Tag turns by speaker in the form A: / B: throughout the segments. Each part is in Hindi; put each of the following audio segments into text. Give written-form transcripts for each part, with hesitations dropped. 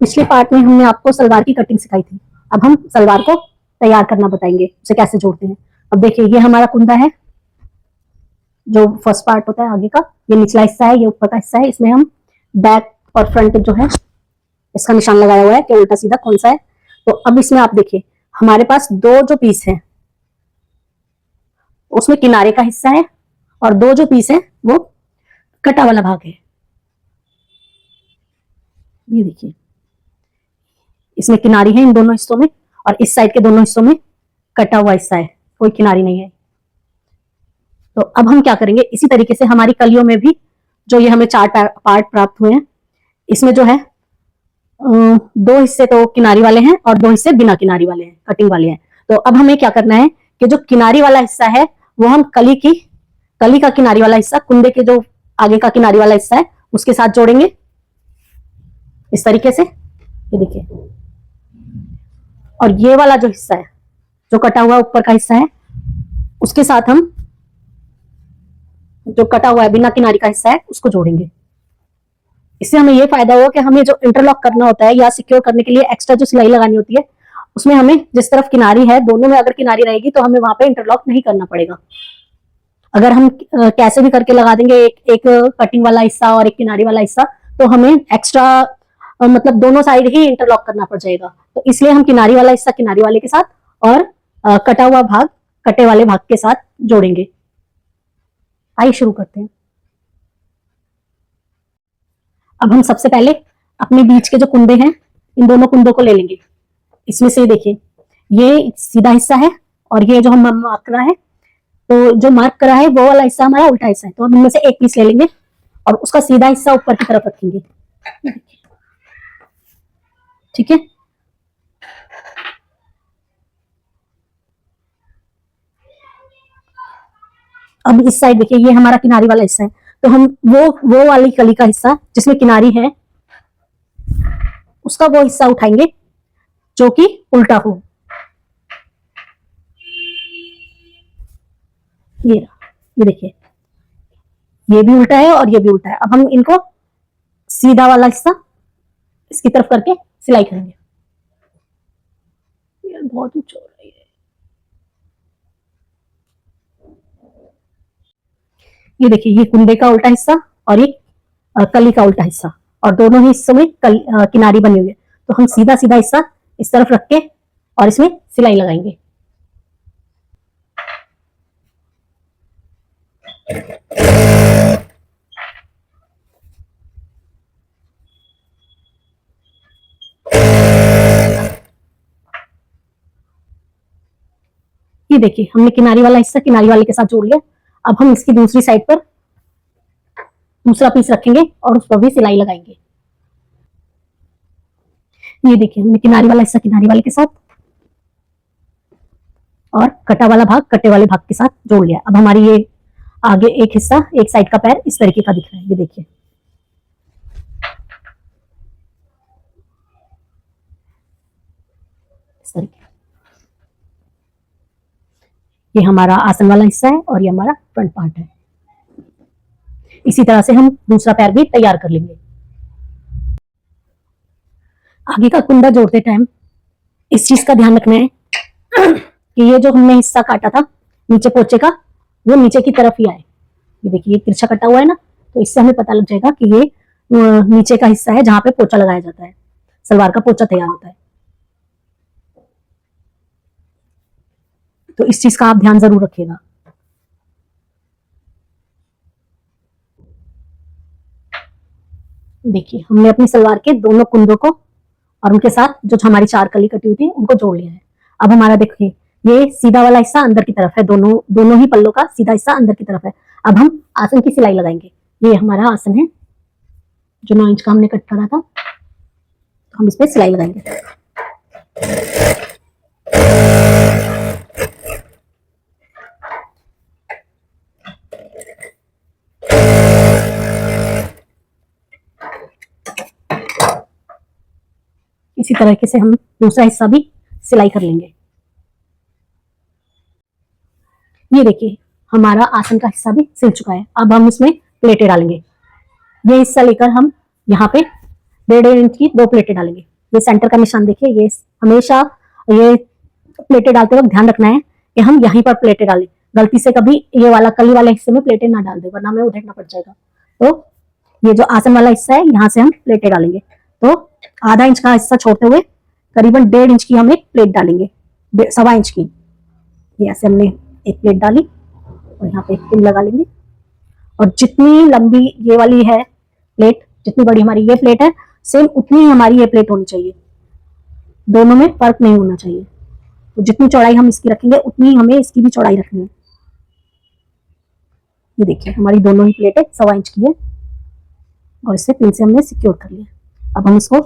A: पिछले पार्ट में हमने आपको सलवार की कटिंग सिखाई थी। अब हम सलवार को तैयार करना बताएंगे, उसे कैसे जोड़ते हैं। अब देखिए, ये हमारा कुंदा है, जो फर्स्ट पार्ट होता है आगे का। ये निचला हिस्सा है, ये ऊपर का हिस्सा है। इसमें हम बैक और फ्रंट जो है इसका निशान लगाया हुआ है कि उल्टा सीधा कौन सा है। तो अब इसमें आप देखिए, हमारे पास दो जो पीस है उसमें किनारे का हिस्सा है और दो जो पीस है वो कटा वाला भाग है। ये देखिए, इसमें किनारी है इन दोनों हिस्सों में, और इस साइड के दोनों हिस्सों में कटा हुआ हिस्सा है, कोई किनारी नहीं है। तो अब हम क्या करेंगे, इसी तरीके से हमारी कलियों में भी जो ये हमें चार पार्ट प्राप्त हुए हैं, इसमें जो है दो हिस्से तो किनारी वाले हैं और दो हिस्से बिना किनारी वाले हैं, कटिंग वाले हैं। तो अब हमें क्या करना है कि जो किनारी वाला हिस्सा है वो हम कली का किनारी वाला हिस्सा, कुंदे के जो आगे का किनारी वाला हिस्सा है उसके साथ जोड़ेंगे इस तरीके से। ये देखिए, और ये वाला जो हिस्सा है, जो कटा हुआ ऊपर का हिस्सा है, उसके साथ हम जो कटा हुआ है बिना किनारी का हिस्सा है उसको जोड़ेंगे। इससे हमें ये फायदा होगा कि हमें जो इंटरलॉक करना होता है या सिक्योर करने के लिए एक्स्ट्रा जो सिलाई लगानी होती है, उसमें हमें जिस तरफ किनारी है, दोनों में अगर किनारी रहेगी तो हमें वहां पे इंटरलॉक नहीं करना पड़ेगा। अगर हम कैसे भी करके लगा देंगे एक कटिंग वाला हिस्सा और एक किनारी वाला हिस्सा, तो हमें एक्स्ट्रा मतलब दोनों साइड ही इंटरलॉक करना पड़ जाएगा। तो इसलिए हम किनारी वाला हिस्सा किनारी वाले के साथ और कटा हुआ भाग कटे वाले भाग के साथ जोड़ेंगे। आइए शुरू करते हैं। अब हम सबसे पहले अपने बीच के जो कुंदे हैं, इन दोनों कुंदों को ले लेंगे। इसमें से देखिए, ये सीधा हिस्सा है और ये जो हम मार्क करा है, तो जो मार्क करा है वो वाला हिस्सा हमारा उल्टा हिस्सा है। तो हम इनमें से एक पीस ले लेंगे और उसका सीधा हिस्सा ऊपर की तरफ रखेंगे। ठीक है, अब इस साइड देखिए, ये हमारा किनारी वाला हिस्सा है। तो हम वो वाली कली का हिस्सा जिसमें किनारी है, उसका वो हिस्सा उठाएंगे जो कि उल्टा हो। ये देखिए, ये भी उल्टा है और ये भी उल्टा है। अब हम इनको सीधा वाला हिस्सा इसकी तरफ करके सिलाई करेंगे। यार बहुत ऊंचा हो रही है। ये देखिए, ये कुंदे का उल्टा हिस्सा और ये कली का उल्टा हिस्सा, और दोनों ही हिस्सों में किनारी बनी हुई है। तो हम सीधा सीधा हिस्सा इस तरफ रख के और इसमें सिलाई लगाएंगे। ये देखिए, हमने किनारी वाला हिस्सा किनारी वाले के साथ जोड़ लिया। अब हम इसकी दूसरी साइड पर दूसरा पीस रखेंगे और उस पर भी सिलाई लगाएंगे। ये देखिए, हमने किनारी वाला हिस्सा किनारी वाले के साथ और कटा वाला भाग कटे वाले भाग के साथ जोड़ लिया। अब हमारी ये आगे एक हिस्सा, एक साइड का पैर इस तरीके का दिख रहा है। ये देखिए, इस तरीके, ये हमारा आसन वाला हिस्सा है और ये हमारा फ्रंट पार्ट है। इसी तरह से हम दूसरा पैर भी तैयार कर लेंगे। आगे का कुंदा जोड़ते टाइम इस चीज का ध्यान रखना है कि ये जो हमने हिस्सा काटा था नीचे पोचे का, वो नीचे की तरफ ही आए। ये देखिए, ये तिरछा कटा हुआ है ना, तो इससे हमें पता लग जाएगा कि ये नीचे का हिस्सा है जहां पे पोचा लगाया जाता है, सलवार का पोचा तैयार होता है। तो इस चीज का आप ध्यान जरूर रखिएगा। देखिए, हमने अपनी सलवार के दोनों कुंदों को और उनके साथ जो हमारी चार कली कटी हुई थी उनको जोड़ लिया है। अब हमारा देखिए, ये सीधा वाला हिस्सा अंदर की तरफ है, दोनों ही पल्लों का सीधा हिस्सा अंदर की तरफ है। अब हम आसन की सिलाई लगाएंगे। ये हमारा आसन है जो 9 इंच का हमने कट करा था, तो हम इस पे सिलाई लगाएंगे। इसी तरीके से हम दूसरा हिस्सा भी सिलाई कर लेंगे। ये देखिए, हमारा आसन का हिस्सा भी सिल चुका है। अब हम इसमें प्लेटें डालेंगे। ये हिस्सा लेकर हम यहाँ पे 1.5 इंच की 2 प्लेटें डालेंगे। ये सेंटर का निशान देखिए, ये हमेशा ये प्लेटें डालते वक्त ध्यान रखना है कि हम यहीं पर प्लेटें डालें, गलती से कभी ये वाला कली वाले हिस्से में प्लेटें ना डाल दे, वरना हमें उधेड़ना पड़ जाएगा। तो ये जो आसन वाला हिस्सा है, यहाँ से हम प्लेटें डालेंगे। तो आधा इंच का हिस्सा छोड़ते हुए करीबन 1.5 इंच की हम एक प्लेट डालेंगे, 1.25 इंच की। ये ऐसे हमने एक प्लेट डाली और यहाँ पे एक पिन लगा लेंगे। और जितनी लंबी ये वाली है प्लेट, जितनी बड़ी हमारी ये प्लेट है, सेम उतनी ही हमारी ये प्लेट होनी चाहिए, दोनों में फर्क नहीं होना चाहिए। तो जितनी चौड़ाई हम इसकी रखेंगे उतनी ही हमें इसकी भी चौड़ाई रखनी है। ये देखिए हमारी दोनों ही प्लेटें 1.25 इंच की है और इसे पिन से हमने सिक्योर कर लिया। अब हम इसको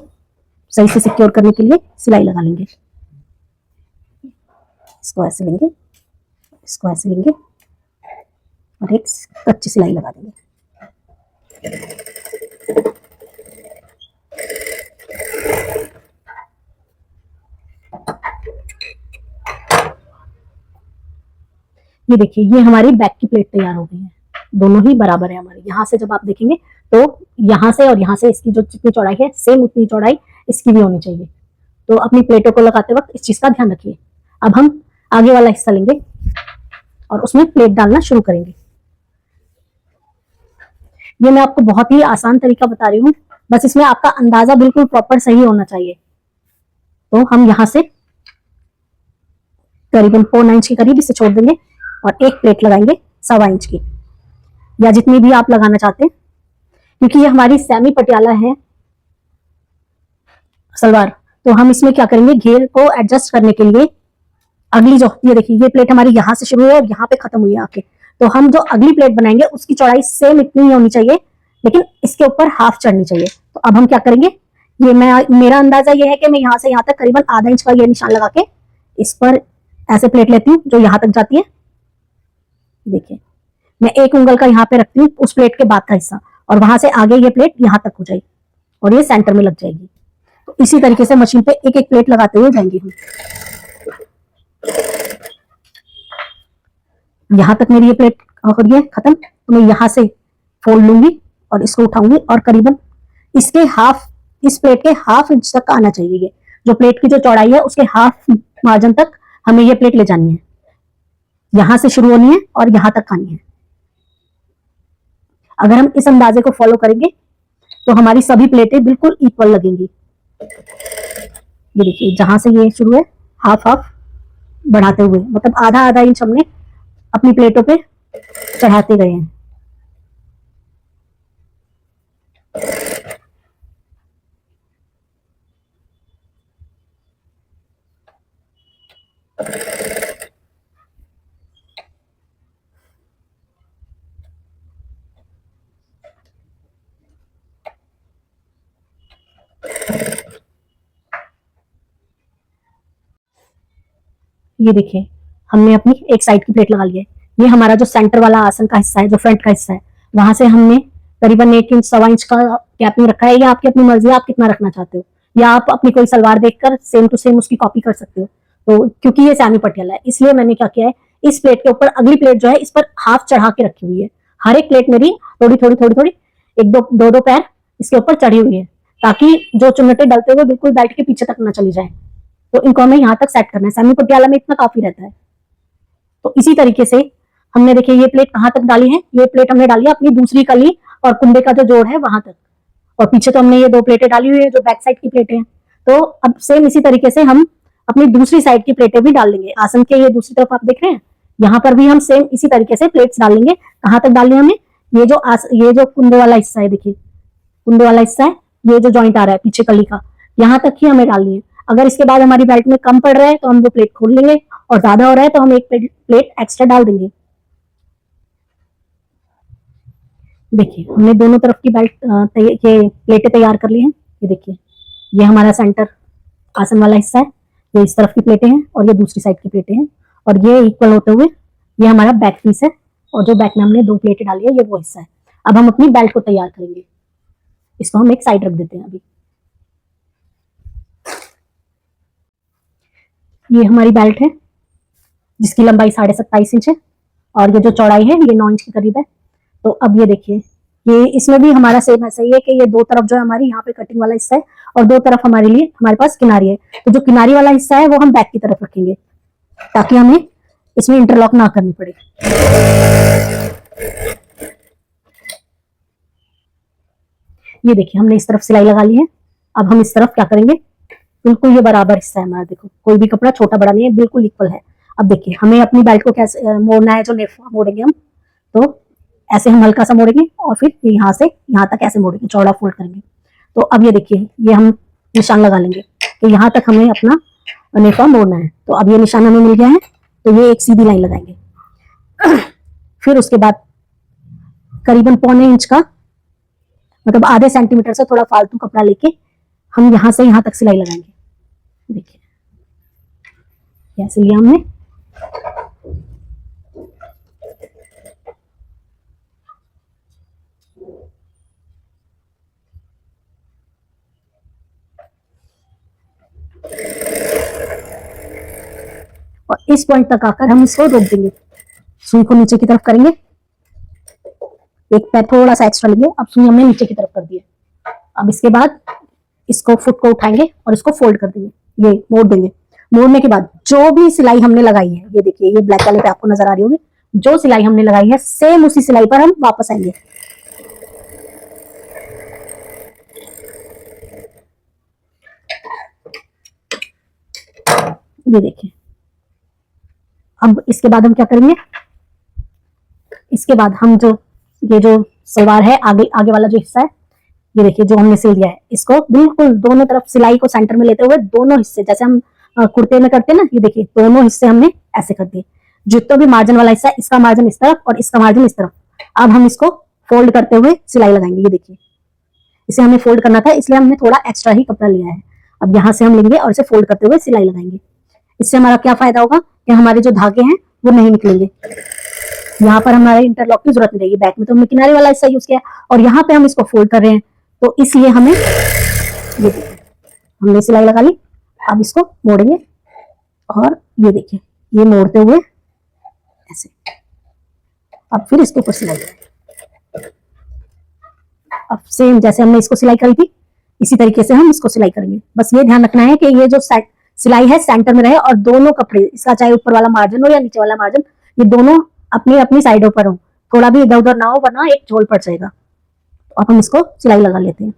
A: सही से सिक्योर करने के लिए सिलाई लगा लेंगे। इसको ऐसे लेंगे, इसको ऐसे लेंगे और एक कच्ची सिलाई लगा देंगे। ये देखिए ये हमारी बैक की प्लेट तैयार हो गई है, दोनों ही बराबर है हमारे। यहाँ से जब आप देखेंगे तो यहाँ से और यहाँ से इसकी जो जितनी चौड़ाई है, सेम उतनी चौड़ाई इसकी भी होनी चाहिए। तो अपनी प्लेटों को लगाते वक्त इस चीज का ध्यान रखिए। अब हम आगे वाला हिस्सा लेंगे और उसमें प्लेट डालना शुरू करेंगे। ये मैं आपको बहुत ही आसान तरीका बता रही हूँ, बस इसमें आपका अंदाजा बिल्कुल प्रॉपर सही होना चाहिए। तो हम यहाँ से करीबन 4 इंच के करीब इसे छोड़ देंगे और एक प्लेट लगाएंगे 1.25 इंच की, या जितनी भी आप लगाना चाहते हैं। क्योंकि ये हमारी सेमी पटियाला है सलवार, तो हम इसमें क्या करेंगे, घेर को एडजस्ट करने के लिए अगली जो ये देखिए ये प्लेट हमारी यहाँ से शुरू है और यहाँ पे खत्म हुई है आके, तो हम जो अगली प्लेट बनाएंगे उसकी चौड़ाई सेम इतनी ही होनी चाहिए, लेकिन इसके ऊपर हाफ चढ़नी चाहिए। तो अब हम क्या करेंगे, ये मेरा अंदाजा ये है कि मैं यहाँ से यहाँ तक करीबन आधा इंच का ये निशान लगा के इस पर ऐसे प्लेट लेती हूँ जो यहाँ तक जाती है। देखिए मैं एक उंगल का यहाँ पे रखती हूँ उस प्लेट के बाद का हिस्सा, और वहां से आगे ये प्लेट यहाँ तक हो जाएगी और ये सेंटर में लग जाएगी। तो इसी तरीके से मशीन पे एक एक प्लेट लगाते हुए जाएंगे हम। यहाँ तक मेरी ये प्लेट हो गई है खत्म, तो मैं यहाँ से फोल्ड लूंगी और इसको उठाऊंगी और करीबन इसके हाफ, इस प्लेट के हाफ इंच तक आना चाहिए। ये जो प्लेट की जो चौड़ाई है उसके हाफ मार्जिन तक हमें ये प्लेट ले जानी है, यहां से शुरू होनी है और यहां तक आनी है। अगर हम इस अंदाजे को फॉलो करेंगे तो हमारी सभी प्लेटें बिल्कुल इक्वल लगेंगी। ये देखिए जहां से ये शुरू है हाफ हाफ बढ़ाते हुए, मतलब आधा आधा इंच हमने अपनी प्लेटों पे चढ़ाते गए हैं। ये देखिए हमने अपनी एक साइड की प्लेट लगा ली है। ये हमारा जो सेंटर वाला आसन का हिस्सा है, जो फ्रंट का हिस्सा है, वहां से हमने करीबन 1 इंच 1.25 इंच का गैपिंग रखा है। या आपकी अपनी मर्जी है आप कितना रखना चाहते हो, या आप अपनी कोई सलवार देखकर सेम टू सेम उसकी कॉपी कर सकते हो। तो क्योंकि ये सेमी पटियाला है इसलिए मैंने क्या किया है, इस प्लेट के ऊपर अगली प्लेट जो है इस पर हाफ चढ़ा के रखी हुई है। हर एक प्लेट मेरी थोड़ी थोड़ी थोड़ी थोड़ी एक दो पैर इसके ऊपर चढ़ी हुई है, ताकि जो चुन्नटे डलते हुए बिल्कुल बेल्ट के पीछे तक ना चली जाए। तो इनको हमें यहाँ तक सेट करना है, सेमी पटियाला में इतना काफी रहता है। तो इसी तरीके से हमने देखिए ये प्लेट कहाँ तक डाली है, ये प्लेट हमने डाली है अपनी दूसरी कली और कुंडे का जो जोड़ है वहां तक, और पीछे तो हमने ये 2 प्लेटें डाली हुई है जो बैक साइड की प्लेटें हैं। तो अब सेम इसी तरीके से हम अपनी दूसरी साइड की प्लेटें भी डाल लेंगे। आसन के ये दूसरी तरफ आप देख रहे हैं, यहाँ पर भी हम सेम इसी तरीके से प्लेट्स डाल लेंगे। कहाँ तक डालनी है हमें, ये जो कुंडे वाला हिस्सा है, देखिए कुंडे वाला हिस्सा है, ये जो जॉइंट आ रहा है पीछे कली का, यहाँ तक ही हमें डालनी है। अगर इसके बाद हमारी बेल्ट में कम पड़ रहा है तो हम वो प्लेट खोल लेंगे, और ज्यादा हो रहा है तो हम एक प्लेट एक्स्ट्रा डाल देंगे। देखिए हमने दोनों तरफ की ये प्लेटें तैयार कर ली हैं। ये देखिए ये हमारा सेंटर आसन वाला हिस्सा है, ये इस तरफ की प्लेटें हैं और ये दूसरी साइड की प्लेटें हैं, और ये इक्वल होते हुए ये हमारा बैक पीस है, और जो बैक में हमने 2 प्लेटें डाली है ये वो हिस्सा है। अब हम अपनी बेल्ट को तैयार करेंगे, इसको हम एक साइड रख देते हैं अभी। ये हमारी बेल्ट है जिसकी लंबाई 27.5 इंच है और ये जो चौड़ाई है ये 9 इंच के करीब है। तो अब ये देखिए ये इसमें भी हमारा सेम ऐसा ही है कि ये दो तरफ जो है हमारी यहाँ पे कटिंग वाला हिस्सा है और दो तरफ हमारे लिए हमारे पास किनारी है। तो जो किनारी वाला हिस्सा है वो हम बैक की तरफ रखेंगे ताकि हमें इसमें इंटरलॉक ना करनी पड़े। ये देखिए हमने इस तरफ सिलाई लगा ली है। अब हम इस तरफ क्या करेंगे, बिल्कुल ये बराबर हिस्सा है हमारा, देखो कोई भी कपड़ा छोटा बड़ा नहीं है, बिल्कुल इक्वल है। अब देखिए हमें अपनी बेल्ट को कैसे मोड़ना है, जो नेफा मोड़ेंगे हम, तो ऐसे हम हल्का सा मोड़ेंगे और फिर यहाँ से यहाँ तक ऐसे मोड़ेंगे, चौड़ा फोल्ड करेंगे। तो अब ये देखिए ये हम निशान लगा लेंगे कि यहाँ तक हमें अपना नेफा मोड़ना है। तो अब ये निशान हमें मिल गया है, तो ये एक सीधी लाइन लगाएंगे। फिर उसके बाद करीबन 1.25 इंच का, मतलब आधे सेंटीमीटर से थोड़ा फालतू कपड़ा लेके हम यहाँ से यहाँ तक सिलाई लगाएंगे। देखिए ऐसे लिया हमने। और इस पॉइंट तक आकर हम इसको रोक देंगे, सुई को नीचे की तरफ करेंगे, एक पैर थोड़ा सा एक्स्ट्रा लेंगे। अब सुई हमने नीचे की तरफ कर दिया। अब इसके बाद इसको फुट को उठाएंगे और इसको फोल्ड कर देंगे, ये मोड़ देंगे। मोड़ने के बाद जो भी सिलाई हमने लगाई है, ये देखिए ये ब्लैक वाले पे आपको नजर आ रही होगी, जो सिलाई हमने लगाई है सेम उसी सिलाई पर हम वापस आएंगे। ये देखिए अब इसके बाद हम क्या करेंगे, इसके बाद हम जो ये जो सलवार है आगे आगे वाला जो हिस्सा है, ये देखिए जो हमने सिल दिया है, इसको बिल्कुल दोनों तरफ सिलाई को सेंटर में लेते हुए दोनों हिस्से, जैसे हम कुर्ते में करते हैं ना, ये देखिए दोनों हिस्से हमने ऐसे कर दिए। जितना भी मार्जिन वाला हिस्सा है, इसका मार्जिन इस तरफ और इसका मार्जिन इस तरफ। अब हम इसको फोल्ड करते हुए सिलाई लगाएंगे। ये देखिए इसे हमें फोल्ड करना था, इसलिए हमने थोड़ा एक्स्ट्रा ही कपड़ा लिया है। अब यहाँ से हम लेंगे और इसे फोल्ड करते हुए सिलाई लगाएंगे। इससे हमारा क्या फायदा होगा कि हमारे जो धागे हैं वो नहीं निकलेंगे। यहाँ पर हमारे इंटरलॉक की जरूरत नहीं रहेगी। बैक में तो हमने किनारे वाला हिस्सा यूज किया और यहाँ पे हम इसको फोल्ड कर रहे हैं, तो इसलिए हमें ये देखिए हमने सिलाई लगा ली। अब इसको मोड़ेंगे और ये देखिए ये मोड़ते हुए ऐसे, अब फिर इसके ऊपर सिलाई लगाएंगे। अब सेम जैसे हमने इसको सिलाई करी थी इसी तरीके से हम इसको सिलाई करेंगे। बस ये ध्यान रखना है कि ये जो सिलाई है सेंटर में रहे और दोनों कपड़े, इसका चाहे ऊपर वाला मार्जिन हो या नीचे वाला मार्जिन, ये दोनों अपनी अपनी साइडों पर हो, थोड़ा भी इधर उधर ना हो वरना एक झोल पड़ जाएगा। अब हम इसको सिलाई लगा लेते हैं।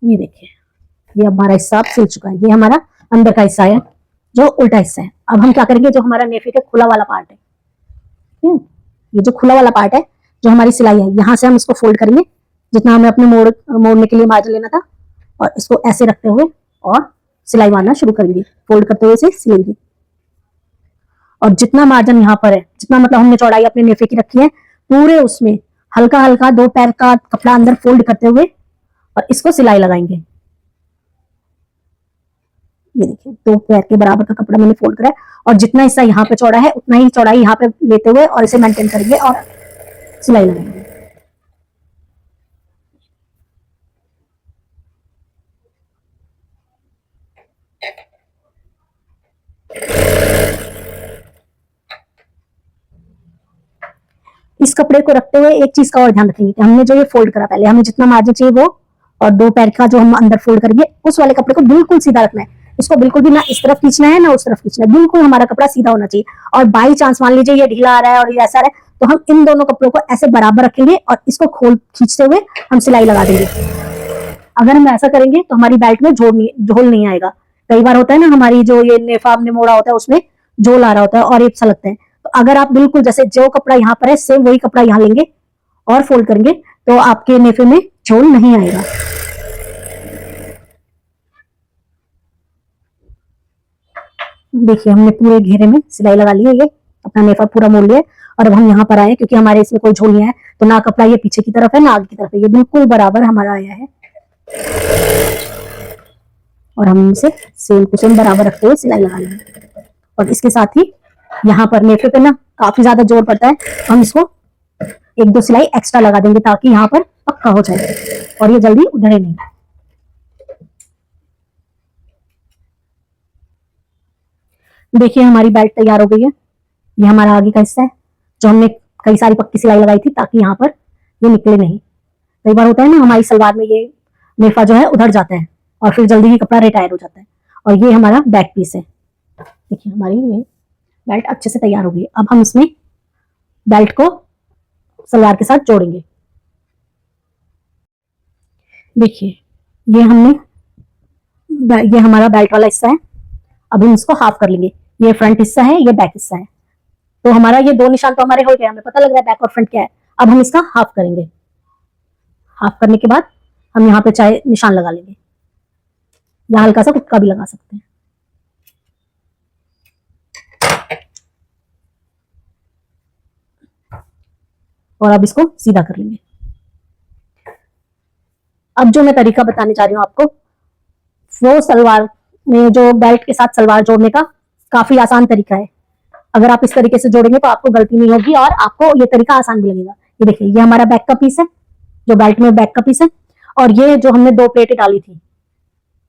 A: ये देखिए ये हमारा हिस्सा अब सिल चुका है। ये हमारा अंदर का हिस्सा है जो उल्टा हिस्सा है। अब हम क्या करेंगे, जो हमारा नेफे का खुला वाला पार्ट है, ये जो खुला वाला पार्ट है जो हमारी सिलाई है, यहाँ से हम इसको फोल्ड करेंगे जितना हमें अपने मोड़ने के लिए मार्जिन लेना था, और इसको ऐसे रखते हुए और सिलाई मारना शुरू करेंगे, फोल्ड करते हुए इसे सिलेंगे। और जितना मार्जिन यहाँ पर है, जितना मतलब हमने चौड़ाई अपने नेफे की रखी है, पूरे उसमें हल्का हल्का 2 पैर का कपड़ा अंदर फोल्ड करते हुए और इसको सिलाई लगाएंगे। ये देखिए 2 पैर के बराबर का कपड़ा मैंने फोल्ड करा है और जितना हिस्सा यहाँ पे चौड़ा है उतना ही चौड़ाई यहाँ पे लेते हुए और इसे मेंटेन करेंगे और सिलाई लगाएंगे। इस कपड़े को रखते हुए एक चीज का और ध्यान रखेंगे कि हमने जो ये फोल्ड करा, पहले हमें जितना मार्जिन चाहिए वो, और 2 पैर का जो हम अंदर फोल्ड करेंगे उस वाले कपड़े को बिल्कुल सीधा रखना है। इसको बिल्कुल भी ना इस तरफ खींचना है ना उस तरफ खींचना है, बिल्कुल हमारा कपड़ा सीधा होना चाहिए। और बाई चांस मान लीजिए ये ढीला आ रहा है और ये ऐसा आ रहा है, तो हम इन दोनों कपड़ों को ऐसे बराबर रखेंगे और इसको खोल खींचते हुए हम सिलाई लगा देंगे। अगर हम ऐसा करेंगे तो हमारी बेल्ट में झोल नहीं आएगा। कई बार होता है ना, हमारी जो ये नेफा हमने मोड़ा होता है उसमें झोल आ रहा होता है और एक सा लगता है। तो अगर आप बिल्कुल जैसे जो कपड़ा यहाँ पर है सेम वही कपड़ा यहाँ लेंगे और फोल्ड करेंगे तो आपके नेफे में झोल नहीं आएगा। देखिए हमने पूरे घेरे में सिलाई लगा ली है, ये अपना नेफा पूरा मोड़ लिया है। और अब हम यहाँ पर आए क्योंकि हमारे इसमें कोई झोल नहीं है, तो ना कपड़ा ये पीछे की तरफ है ना आगे की तरफ है, ये बिल्कुल बराबर हमारा आया है। और हम इसे सेम टू सेम बराबर रखते हुए सिलाई लगा लेंगे। और इसके साथ ही यहाँ पर नेफे पे ना काफी ज्यादा जोर पड़ता है, हम इसको एक दो सिलाई एक्स्ट्रा लगा देंगे ताकि यहाँ पर पक्का हो जाए और ये जल्दी उधरे नहीं। देखिए हमारी बेल्ट तैयार हो गई है। ये हमारा आगे का हिस्सा है जो हमने कई सारी पक्की सिलाई लगाई थी ताकि यहाँ पर ये निकले नहीं। कई बार होता है ना हमारी सलवार में ये नेफा जो है उधर जाता है और फिर जल्दी ही कपड़ा रिटायर हो जाता है। और ये हमारा बैक पीस है। देखिए हमारी ये बेल्ट अच्छे से तैयार हो गई। अब हम इसमें बेल्ट को सलवार के साथ जोड़ेंगे। देखिए ये हमारा बेल्ट वाला हिस्सा है। अब हम इसको हाफ कर लेंगे। ये फ्रंट हिस्सा है, ये बैक हिस्सा है। तो हमारा ये दो निशान तो हमारे हो गए, हमें पता लग रहा है बैक और फ्रंट क्या है। अब हम इसका हाफ करेंगे। हाफ करने के बाद हम यहाँ पे चाहे निशान लगा लेंगे या हल्का सा तुक्का भी लगा सकते हैं। और अब इसको सीधा कर लेंगे। अब जो मैं तरीका बताने जा रही हूँ आपको, वो सलवार में जो बेल्ट के साथ सलवार जोड़ने का काफी आसान तरीका है। अगर आप इस तरीके से जोड़ेंगे तो आपको गलती नहीं होगी और आपको ये तरीका आसान भी लगेगा। ये देखिए ये हमारा बैक का पीस है, जो बेल्ट में बैक का पीस है, और ये जो हमने दो प्लेटें डाली थी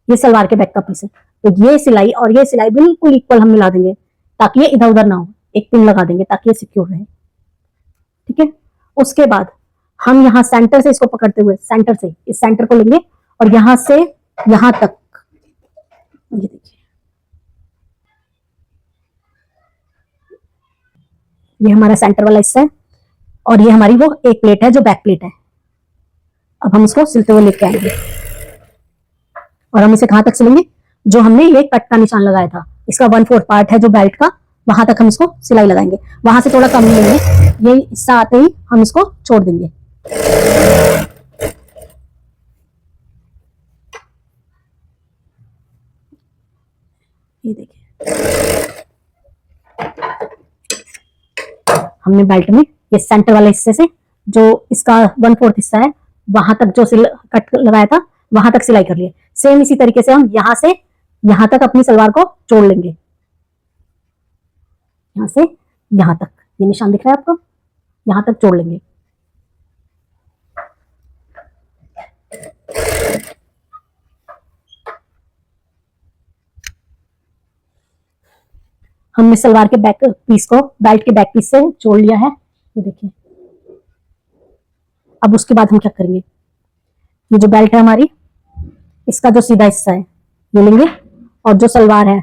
A: ये सलवार के बैक का पीस है। तो ये सिलाई और ये सिलाई बिल्कुल इक्वल हम मिला देंगे ताकि ये इधर उधर ना हो। एक पिन लगा देंगे ताकि ये सिक्योर रहे। ठीक है। उसके बाद हम यहाँ सेंटर से इसको पकड़ते हुए सेंटर से इस सेंटर को लेंगे और यहां से यहां तक, ये देखिए ये हमारा सेंटर वाला हिस्सा है और ये हमारी वो एक प्लेट है जो बैक प्लेट है। अब हम इसको सिलते हुए लेके आएंगे और हम इसे कहां तक सिलेंगे, जो हमने ये कट का निशान लगाया था इसका 1/4 पार्ट है जो बेल्ट का, वहां तक हम इसको सिलाई लगाएंगे। वहां से थोड़ा कम लेंगे, ये हिस्सा आते ही हम इसको छोड़ देंगे। ये देखिए हमने बेल्ट में ये सेंटर वाले हिस्से से जो इसका 1/4 हिस्सा है वहां तक जो कट लगाया था वहां तक सिलाई कर लिया। सेम इसी तरीके से हम यहां से यहां तक अपनी सलवार को जोड़ लेंगे। यहां से यहां तक ये निशान दिख रहा है आपको, यहां तक जोड़ लेंगे। हमने सलवार के बैक पीस को बेल्ट के बैक पीस से जोड़ लिया है, ये देखिए। अब उसके बाद हम क्या करेंगे, ये जो बेल्ट है हमारी इसका जो सीधा हिस्सा है ये लेंगे और जो सलवार है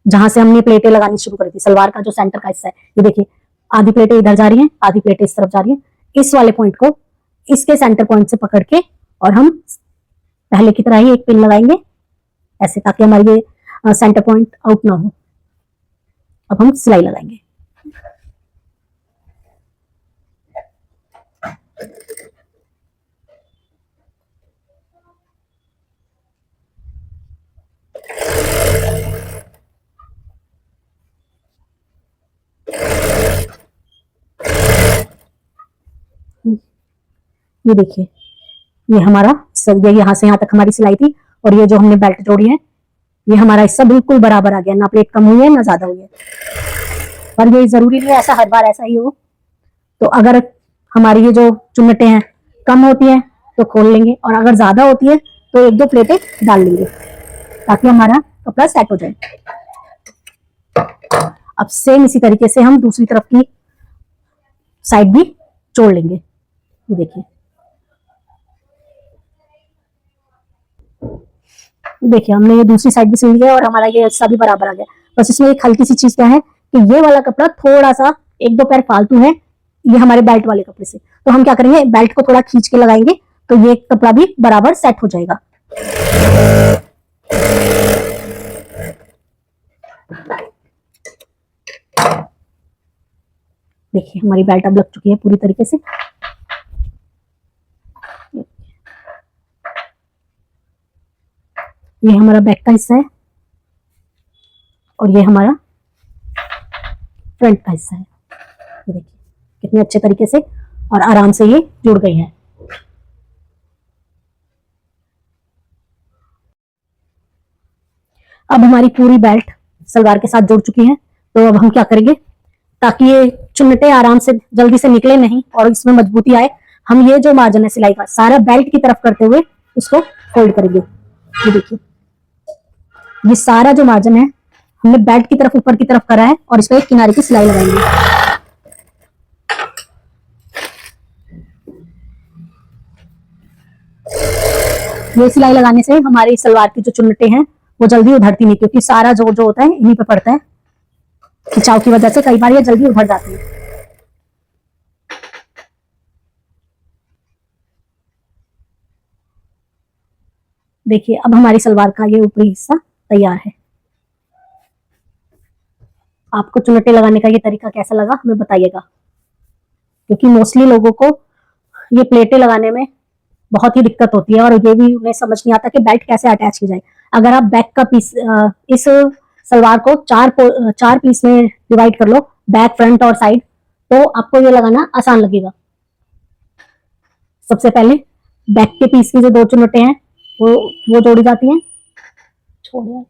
A: जहां से हमने प्लेटें लगानी शुरू करी थी, सलवार का जो सेंटर का हिस्सा है, ये देखिए आधी प्लेटें इधर जा रही हैं, आधी प्लेटें इस तरफ जा रही हैं। इस वाले पॉइंट को इसके सेंटर पॉइंट से पकड़ के और हम पहले की तरह ही एक पिन लगाएंगे ऐसे, ताकि हमारी ये सेंटर पॉइंट आउट ना हो। अब हम सिलाई लगाएंगे। ये देखिए ये हमारा ये यहाँ से यहाँ तक हमारी सिलाई थी और ये जो हमने बेल्ट जोड़ी है ये हमारा हिस्सा बिल्कुल बराबर आ गया, ना प्लेट कम हुई है ना ज्यादा हुई है। पर ये जरूरी नहीं है ऐसा हर बार ऐसा ही हो। तो अगर हमारी ये जो चुन्नटें हैं कम होती है तो खोल लेंगे और अगर ज्यादा होती है तो एक दो प्लेटें डाल लेंगे ताकि हमारा कपड़ा सेट हो जाए। अब सेम इसी तरीके से हम दूसरी तरफ की साइड भी जोड़ लेंगे। ये देखिए देखिए हमने ये दूसरी साइड भी सिल लिया और हमारा ये हिस्सा भी बराबर आ गया। बस इसमें एक हल्की सी चीज क्या है कि ये वाला कपड़ा थोड़ा सा एक दो पैर फालतू है ये हमारे बेल्ट वाले कपड़े से, तो हम क्या करेंगे बेल्ट को थोड़ा खींच के लगाएंगे तो ये कपड़ा भी बराबर सेट हो जाएगा। देखिए हमारी बेल्ट अब लग चुकी है पूरी तरीके से। ये हमारा बैक का हिस्सा है और ये हमारा फ्रंट का हिस्सा है। ये देखिए कितने अच्छे तरीके से और आराम से ये जुड़ गई है। अब हमारी पूरी बेल्ट सलवार के साथ जुड़ चुकी है। तो अब हम क्या करेंगे ताकि ये चुन्नटे आराम से जल्दी से निकले नहीं और इसमें मजबूती आए, हम ये जो मार्जिन है सिलाई का सारा बेल्ट की तरफ करते हुए इसको फोल्ड करेंगे। ये देखिए, ये सारा जो मार्जिन है हमने बेल्ट की तरफ ऊपर की तरफ करा है और इस पर एक किनारे की सिलाई लगाएंगे। ये सिलाई लगाने से हमारी सलवार की जो चुन्नटे हैं वो जल्दी उधरती नहीं, क्योंकि सारा जोर जो होता है इन्हीं पे पड़ता है। खिंचाव की वजह से कई बार ये जल्दी उधर जाती है। देखिए, अब हमारी सलवार का ये ऊपरी हिस्सा तैयार है। आपको चुन्नटे लगाने का ये तरीका कैसा लगा हमें बताइएगा, क्योंकि मोस्टली लोगों को ये प्लेटें लगाने में बहुत ही दिक्कत होती है और ये भी उन्हें समझ नहीं आता कि बेल्ट कैसे अटैच की जाए। अगर आप बैक का पीस इस सलवार को चार पीस में डिवाइड कर लो, बैक, फ्रंट और साइड, तो आपको ये लगाना आसान लगेगा। सबसे पहले बैक के पीस की जो दो चुन्नटे हैं वो जोड़ी जाती हैं। छोड़ यार।